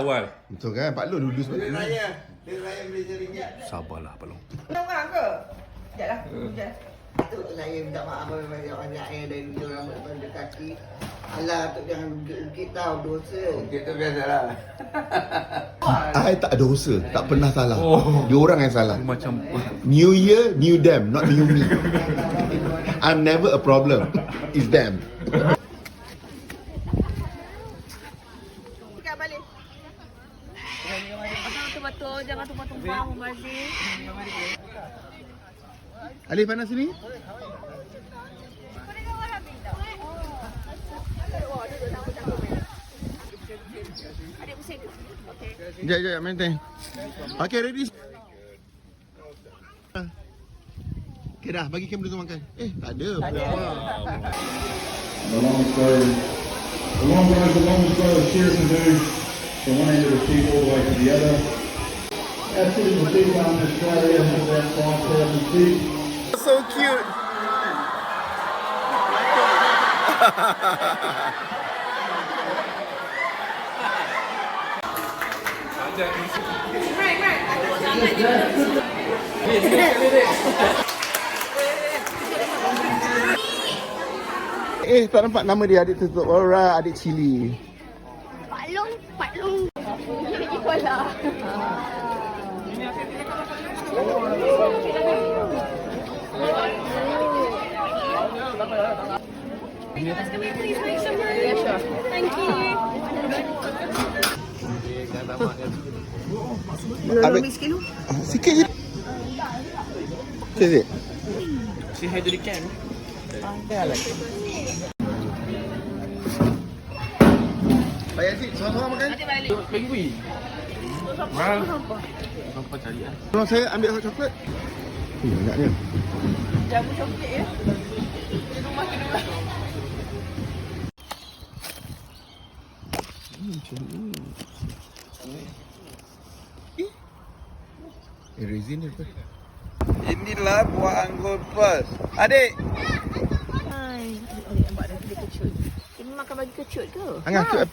Awal. Betul kan? Pak Long dulu sebab Dia raya beli RM1. Sabarlah Pak Long. Orang ke? Sekejap lah. Sekejap. Tu saya minta maaf banyak-banyak dari dulu rambut pada kaki. Alah, tu jangan ungkit tahu dosa. Kita biasalah. I tak ada dosa, tak pernah salah. Dia orang yang salah. Macam New year, new them, not new me. I'm never a problem. It's them. Tinggal balik. Betul-betul. Jangan tumpah-tumpah, Mazir. Alif mana sini? Adik pusing. Okey. Sekejap, maintain. Okay, ready? Okay dah, bagi kamera tu makan. Tak ada. The long story cheers and dudes from one end of the sheep all the way to the other. As soon as the sheep in Australia has about 5,000 sheep. So cute. Tak nampak nama dia, adik tutup. Alright, adik cili. Pak Long. Equal lah. Thank you. Ambil sikit je. Sikit. say hi to the cam. Pak Yazid, seorang-seorang makan? Penguin. Mahal. Sampai cari lah. Tolong saya ambil hot coklat. Banyaknya. Jamu coklat ya. Di rumah kedua. Macam ni. Resin dia apa? Inilah buah anggur pers. Adik. Hai. Adik nampak dah dia kecut. Dia makan bagi kecut ke? Angah,